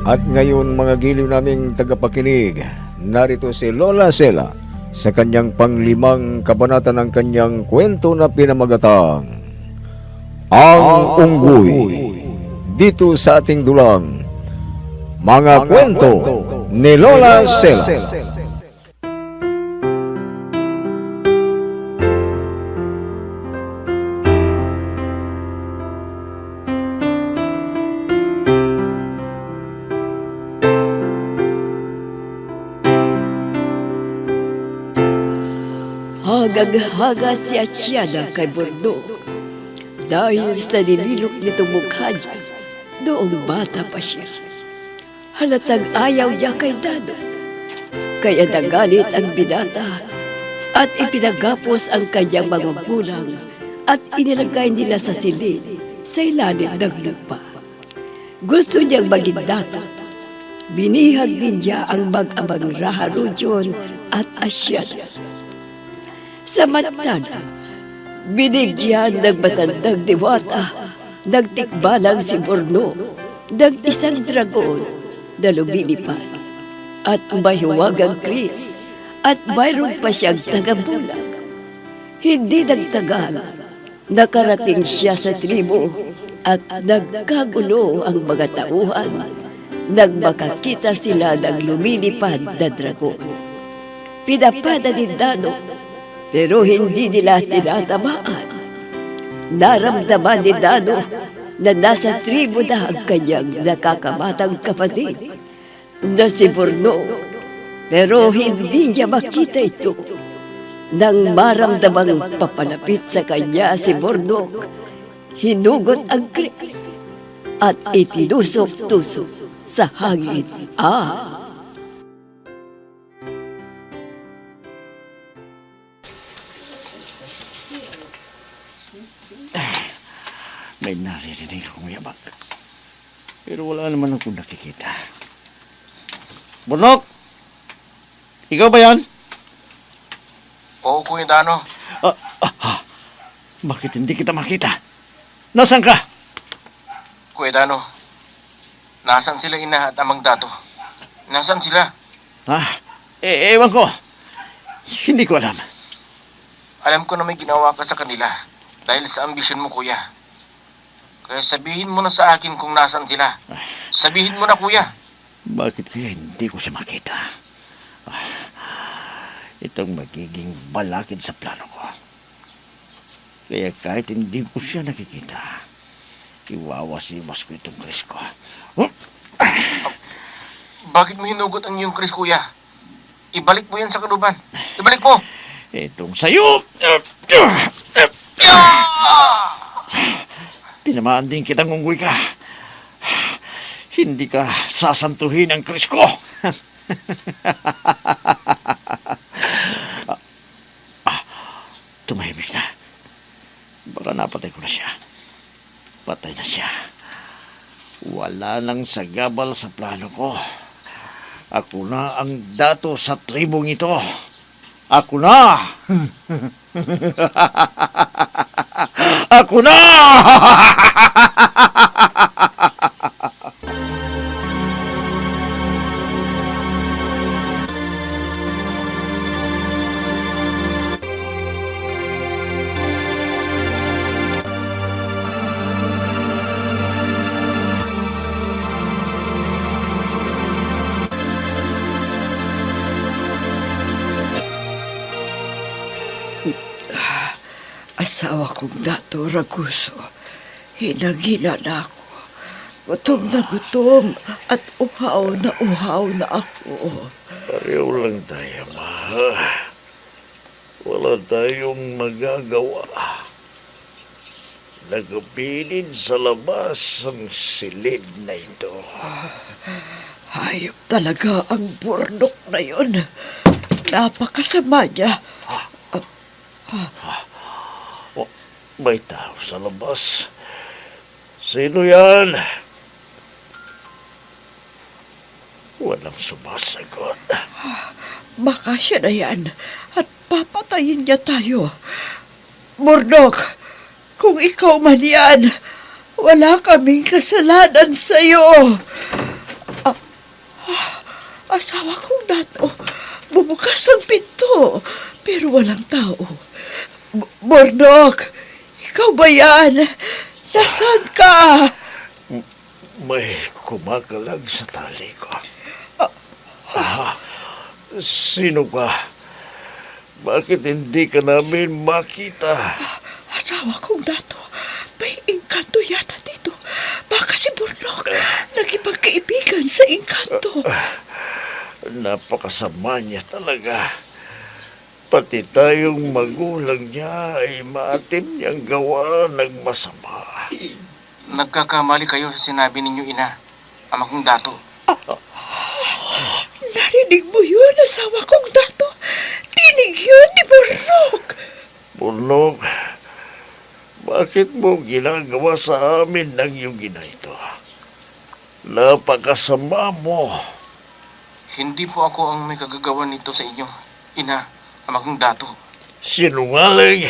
At ngayon mga giliw naming tagapakinig, narito si Lola Sela sa kanyang panglimang kabanata ng kanyang kwento na pinamagatang Ang Unggoy. Dito sa ating dulang mga kwento ni Lola Sela. Hagaghaga si Asyada kay Bordo dahil sa nililok nitong mukha niya noong bata pa siya. Halatang ayaw niya kay Dado, kaya nagalit ang binata at ipinagapos ang kanyang mga magulang at inilagay nila sa silid sa ilalim ng lupa. Gusto niyang maging dato. Binihag din niya ang mag-amang Raharujon at Asyada. Samantala, binigyan ng matandang diwata ng tikbalang si Borno ng isang dragon na lumilipad at mahiwagang Chris at mayroon pa siyang tagabulag. Hindi nagtagal, nakarating siya sa tribo at nagkagulo ang mga tauhan nang makakita sila ng lumilipad na dragon. Pinapada ni Dado pero hindi nila tinatamaan. Naramdaman ni Dado na nasa tribo na ang kanyang nakakabatang kapatid na si Borno, pero hindi niya makita ito. Nang maramdamang papalapit sa kanya si Borno, hinugot ang Chris at itinusok-tusok sa hangin. May naririnig akong yabag. Pero wala naman akong nakikita. Bunok! Ikaw ba yan? Oo, Kuya Dano. Bakit hindi kita makita? Nasaan ka? Kuya Dano, nasan sila ina at amang dato? Nasan sila? Ewan ko. Hindi ko alam. Alam ko na may ginawa ka sa kanila dahil sa ambisyon mo, Kuya. Kaya sabihin mo na sa akin kung nasan sila. Sabihin mo na, Kuya. Bakit kaya hindi ko siya makita? Itong magiging balakid sa plano ko. Kaya kahit hindi ko siya nakikita, iwawasiwas ko itong Chris ko. Bakit mo hinugot ang iyong Chris, Kuya? Ibalik mo yan sa kanuban. Ibalik mo! Itong sayo! Tinamaan din kitang unggoy ka. Hindi ka sasantuhin ang Chris ko. Tumahimik na. Baka napatay ko na siya. Patay na siya. Wala nang sagabal sa plano ko. Ako na ang dato sa tribong ito. Ako na! Ako na! Asawa kong dato, Raguso, hinang-hina na ako. Gutom na gutom at uhaw na ako. Pareho lang tayo, ma. Wala tayong magagawa. Nagpilid sa labas ang silid na ito. Hayop talaga ang burnok na yon. Napakasama niya. May tao sa labas. Sino yan? Walang sumasagot. Baka siya na yan at papatayin niya tayo. Burnok, kung ikaw man yan, wala kaming kasalanan sa'yo. Asawa kong dato, bumukas ang pinto, pero walang tao. Bordok, ikaw ba yan? Nasaan ka? May kumakalag sa tali ko. Sino ka? Bakit hindi ka namin makita? Asawa kong dato, may engkanto yata dito. Baka si Bordok nakipagkaibigan sa engkanto. Napakasama niya talaga. Pati tayong magulang niya ay maatim niyang gawa ng masama. Nagkakamali kayo sa sinabi ninyo, ina. Ama kong dato. Narinig mo yun, asawa kong dato? Tinig yun ni Bordok. Bulnog, bakit mo ginagawa sa amin ng iyong ginito? Napakasama mo. Hindi po ako ang may kagagawa nito sa inyo, ina. Ama kong dato. Sinungaling.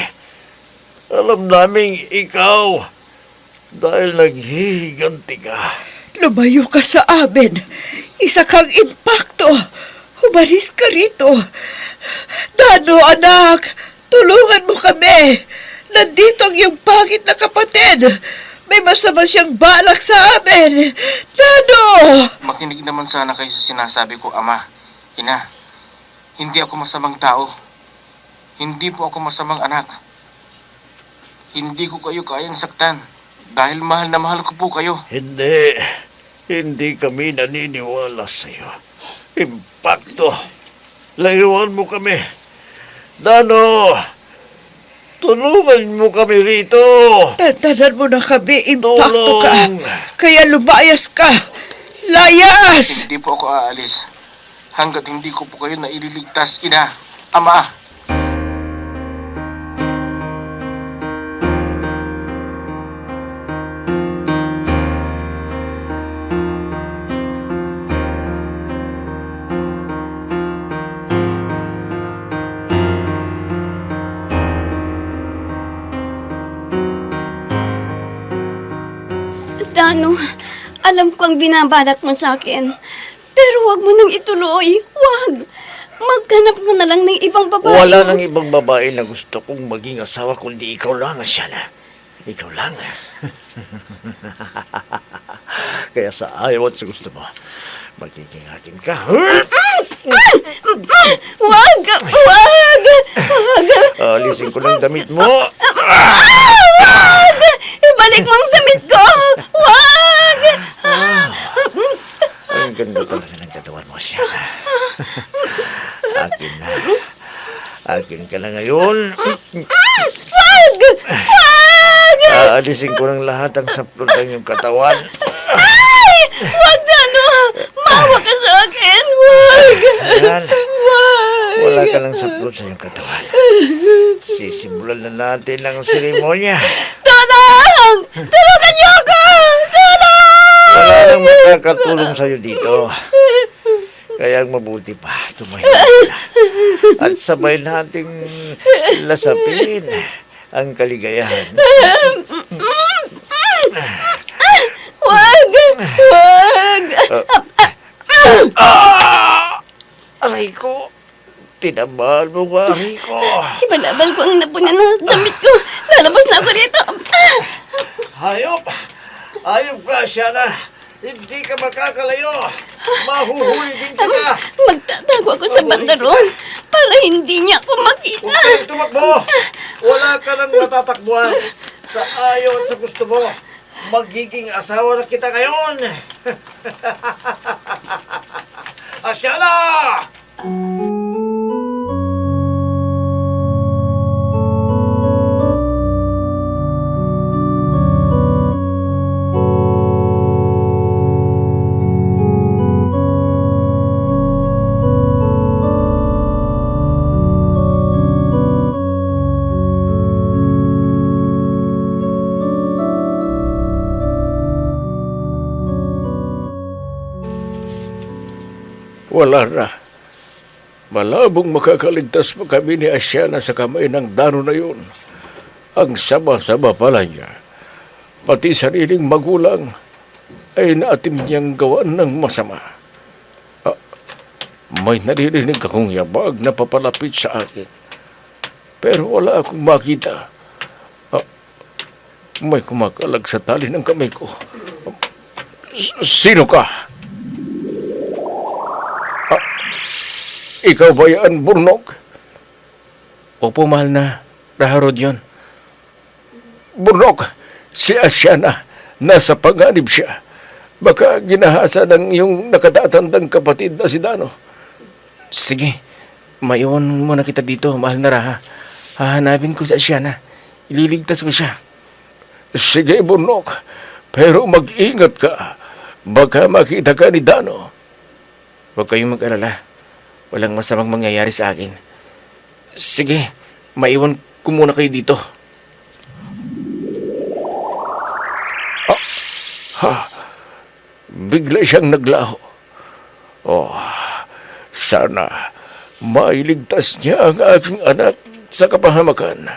Alam naming ikaw dahil naghihiganti ka. Lumayo ka sa amin. Isa kang impakto. Umalis ka rito. Dano, anak, tulungan mo kami. Nandito ang iyong pangit na kapatid. May masama siyang balak sa amin. Dano! Makinig naman sana kayo sa sinasabi ko, ama. Ina, hindi ako masamang tao. Hindi po ako masamang anak. Hindi ko kayo kayang saktan. Dahil mahal na mahal ko po kayo. Hindi kami naniniwala sa iyo. Impakto. Layuan mo kami. Dano, tulungan mo kami rito. Tantanan mo na kami, impakto ka. Tulong. Kaya lumayas ka. Layas! Hindi po ako aalis. Hanggat hindi ko po kayo naililigtas, ina. Ama. Dano, alam ko ang binabalat mo sa akin. Pero wag mo nang ituloy. Wag. Maghanap ka na lang ng ibang babae. Wala nang ibang babae na gusto kong maging asawa kundi ikaw lang, Asiana. Ikaw lang. Kaya sa ayaw at sa gusto mo, magiging akin ka. Wag! Wag! Wag! Alisin ko ng damit mo. Wag! Ibalik mo ang damit ko! Wag! Ang ganda talaga ng katawan mo, Asiana. Akin na. Akin ka na ngayon. Wag! Wag! Aalisin ko ng lahat ang saplot ng iyong katawan. Ay! Wag, Dano! Mawa ka sa akin! Wag! Ayan. Wag! Wala ka ng saplot sa iyong katawan. Sisimulan na natin ang seremonya. Tulong! Tulungan niyo ako! Tulong! Wala nang makakatulong sa'yo dito. Kaya ang mabuti pa, tumayo ka na. At sabay nating lasapin ang kaligayahan. Wag! Wag! Aray ko! Tinamaan mo nga, aray ko! Ibalabal ko ang napunan ng damit ko. Lalabas na ako dito. Hayop! Hayop ka, Asiana! Hindi ka makakalayo! Mahuhuli din kita! Magtatago ako sa bandaron para hindi niya ako makita. Huwag kayong tumakbo! Wala ka nang natatakbuhan. Sa ayaw at sa gusto mo, magiging asawa na kita ngayon! Asiana! Wala na. Malabong makakaligtas mo kami ni Asiana sa kamay ng Dano na yun. Ang sama-sama pala niya. Pati sariling magulang ay naatim niyang gawaan ng masama. May naririnig akong yabag na papalapit sa akin. Pero wala akong makita. May kumakalag sa tali ng kamay ko. Sino ka? Ikaw ba yan, Burnok? Opo, mahal na. Raharod yun. Burnok, si Asiana. Nasa panganib siya. Baka ginahasa ng iyong nakatatandang kapatid na si Dano. Sige, maiwan muna kita dito, mahal na Raha. Hahanapin ko si Asiana. Ililigtas ko siya. Sige, Burnok. Pero mag-ingat ka. Baka makita ka ni Dano. Huwag kayong mag-alala. Walang masamang mangyayari sa akin. Sige, maiwan ko muna kayo dito. Bigla siyang naglaho. Sana mailigtas niya ang aking anak sa kapahamakan.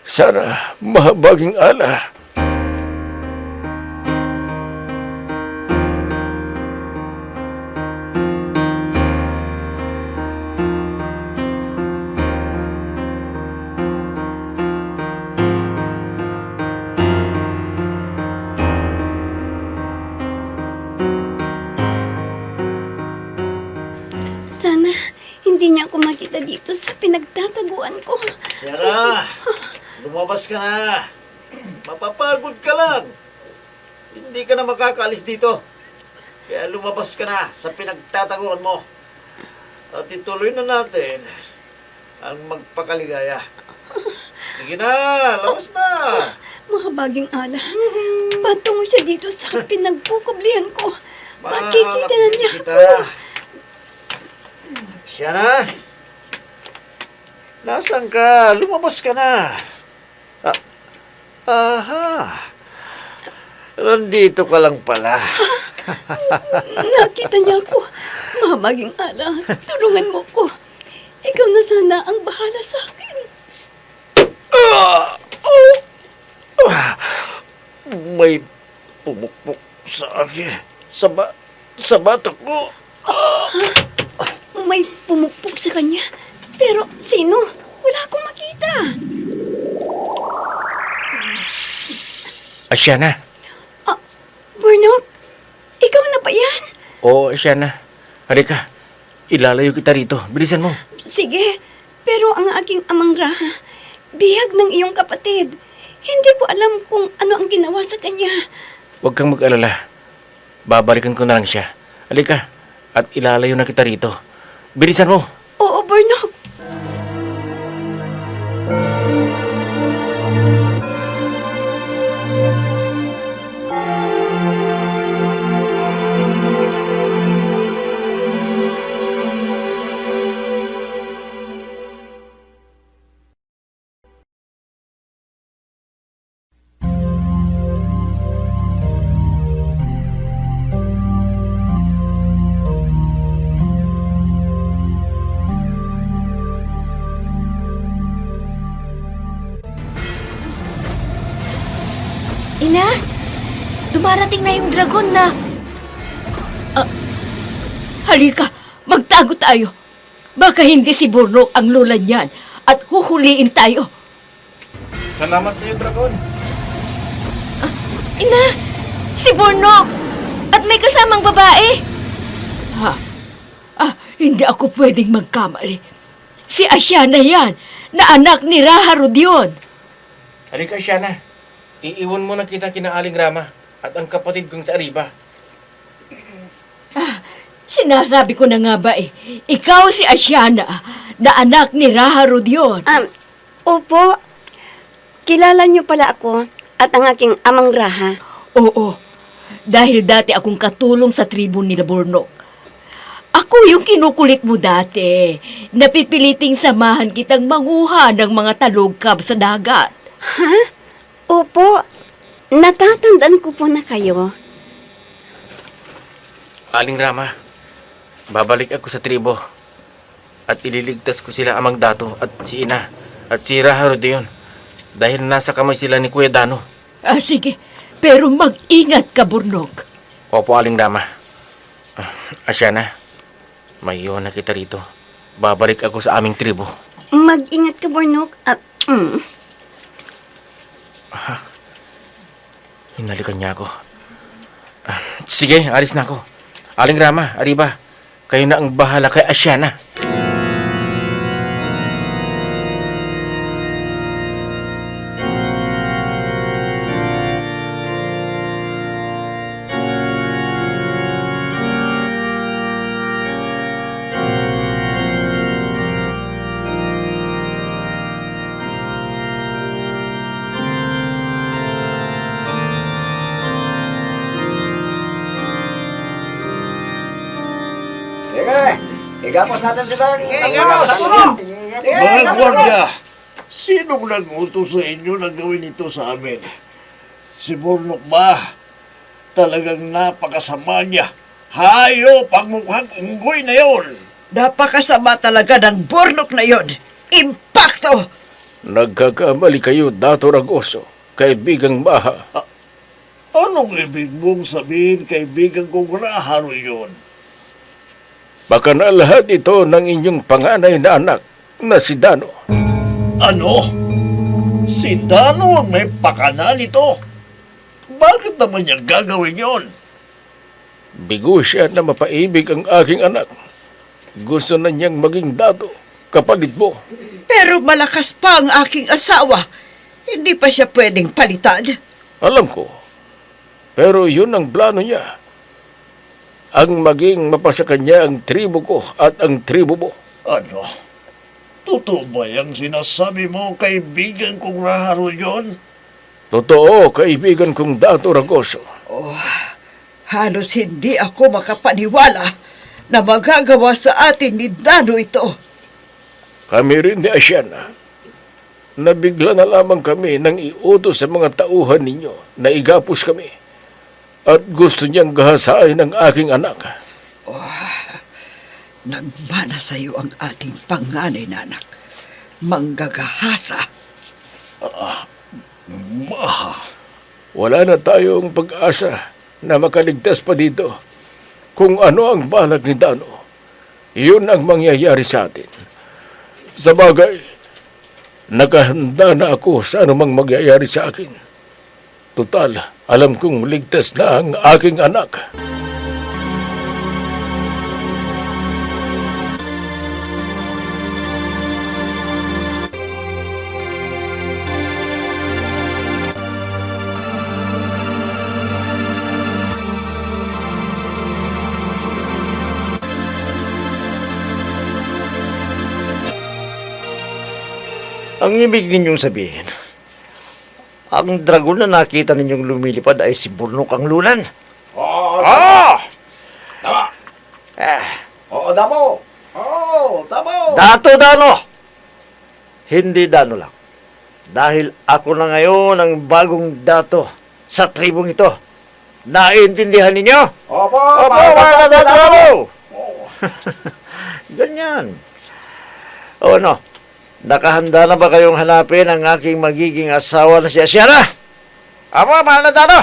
Sana mahabaging ala. Sana hindi niya ako makita dito sa pinagtataguan ko. Sarah, lumabas ka na. Mapapagod ka lang. Hindi ka na makakaalis dito. Kaya lumabas ka na sa pinagtataguan mo. At ituloy na natin ang magpakaligaya. Sige na, labas na. Mahabaging ala. Patungo siya dito sa pinagpukublihan ko. Makikita na niya kita. Siya na. Nasaan ka? Lumabas ka na. Aha. Nandito ka lang pala. Nakita niya ako. Mahabaging ala. Tulungan mo ko. Ikaw na sana ang bahala sa akin. May pumukpok sa akin. Sa batok ko. May pumukpok sa kanya. Pero sino? Wala akong makita. Asiana. Burnok, ikaw na ba yan? Oo, Asiana. Halika. Ilalayo kita rito. Bilisan mo. Sige, pero ang aking amang Raha, bihag ng iyong kapatid. Hindi ko alam kung ano ang ginawa sa kanya. Huwag kang mag-alala. Babalikan ko na lang siya. Halika. At ilalayo na kita rito. Bilisan mo. Oo, Burnok. Ina, dumarating na yung dragon na. Halika, magtago tayo. Baka hindi si Burnok ang lola niyan at huhuliin tayo. Salamat sa iyo, Dragon. Ina, si Burnok! At may kasamang babae. Hindi ako pwedeng magkamali. Si Asiana yan, na anak ni Raha Rodion. Halika, Asiana. Iiwan mo na kita kina Aling Rama at ang kapatid kong sa Ariba. Sinasabi ko na nga ba ikaw si Asiana, na anak ni Raha Rodion. Opo. Kilala niyo pala ako at ang aking amang Raha. Oo, dahil dati akong katulong sa tribo ni Burnok. Ako yung kinukulit mo dati. Napipiliting samahan kitang manguha ng mga talugkab sa dagat. Ha? Opo. Natatandaan ko po na kayo. Aling Rama, babalik ako sa tribo at ililigtas ko sila amang Dato at si Ina at si Raha Rodion dahil nasa kamay sila ni Kuya Dano. Sige, pero mag-ingat ka, Burnok. Opo, Aling Rama. Asiana, Mayon na kita rito. Babalik ako sa aming tribo. Mag-ingat ka, Bornok. At, Hinalikan niya ako. Sige, alis na ako. Aling Rama, Ariba, kayo na ang bahala kay Asyana. Igapos natin sila. Mga gwardiya, sinong nag-utos sa inyo na gawin ito sa amin? Si Bornok ba? Talagang napakasama niya. Hayo, pagmukhang unggoy na yon. Napakasama talaga ng Bornok na yon. Impakto! Nagkakamali kayo, Dato Ragoso, kaibigang Maha. Anong ibig mong sabihin, kaibigan kong Raharo yun? Baka na lahat ito ng inyong panganay na anak na si Dano. Ano? Si Dano ang may pakana nito? Bakit naman niya gagawin yon? Bigo siya na mapaibig ang aking anak. Gusto na niyang maging dato, kapalit mo. Pero malakas pa ang aking asawa. Hindi pa siya pwedeng palitan. Alam ko. Pero yun ang plano niya. Ang maging mapasa kanya ang tribo ko at ang tribo mo. Ano? Totoo ba yung sinasabi mo, kaibigan kong Raharo yun? Totoo, kaibigan kong Dato Ragoso. Halos hindi ako makapaniwala na magagawa sa atin ni Dano ito. Kami rin ni Asyana. Nabigla na lamang kami nang iutos sa mga tauhan ninyo na igapos kami. At gusto niyang gahasain ang aking anak. Nagmana sa iyo ang ating panganay na anak. Manggagahasa. Wala na tayong pag-asa na makaligtas pa dito. Kung ano ang balak ni Dano, yun ang mangyayari sa atin. Sa bagay, nakahanda na ako sa anumang mangyayari sa akin. Total, alam kong ligtas na ang aking anak. Ang ibig ninyong sabihin, ang dragon na nakita ninyong lumilipad ay si Bornok ang Lulan? Tama. Oo, Damo. Oo, Damo. Dato Dano! Hindi Dano lang. Dahil ako na ngayon ang bagong dato sa tribong ito. Naiintindihan ninyo? Opo, mga Dano! Ganyan. O ano? Nakahanda na ba kayong hanapin ang aking magiging asawa na si Asyana? Aba, mahal na Dano!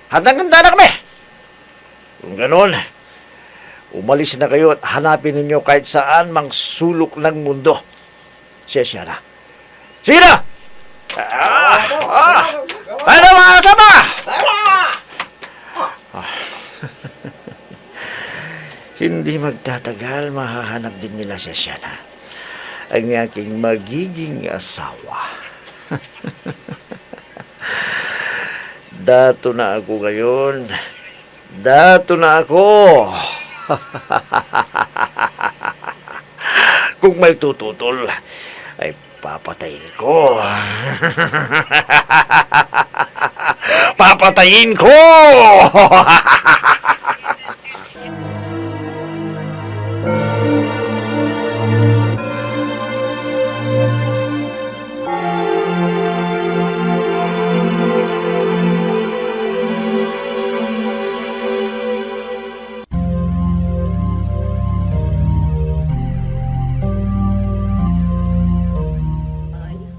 Handang-handa na kami! Kung ganoon, umalis na kayo at hanapin ninyo kahit saan mang sulok ng mundo si Asyana. Sige na! Tayo na mga kasama! Hindi magtatagal, mahahanap din nila si Asyana, ang aking magiging asawa. Dato na ako ngayon. Dato na ako. Kung may tututol, ay papatayin ko. Papatayin ko!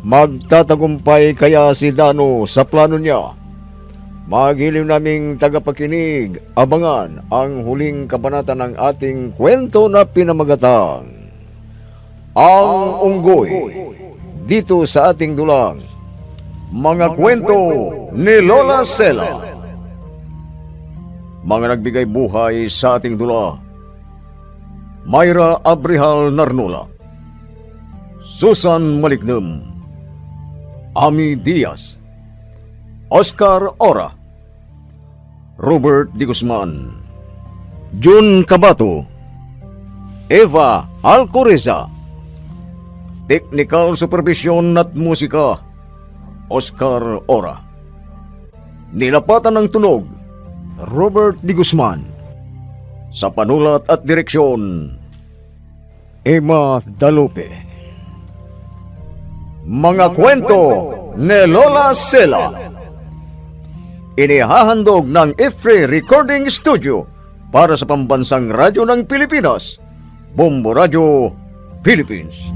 Magtatagumpay kaya si Dano sa plano niya? Magilim naming tagapakinig, abangan ang huling kabanata ng ating kwento na pinamagatang Ang Unggoy, dito sa ating dulang Mga Kwento ni Lola Sela. Mga nagbigay buhay sa ating dula: Myra Abrihal Narnula, Susan Maliknum, Ami Diaz, Oscar Ora, Robert Di Guzman, Jun Cabato, Eva Alcoreza. Technical Supervision at Musika, Oscar Ora. Nilapatan ng tunog, Robert Di Guzman. Sa panulat at direksyon, Emma Dalupe. Mga kwento ni Lola Sela. Inihahandog ng IFRE Recording Studio para sa pambansang radyo ng Pilipinas, Bombo Radio, Philippines.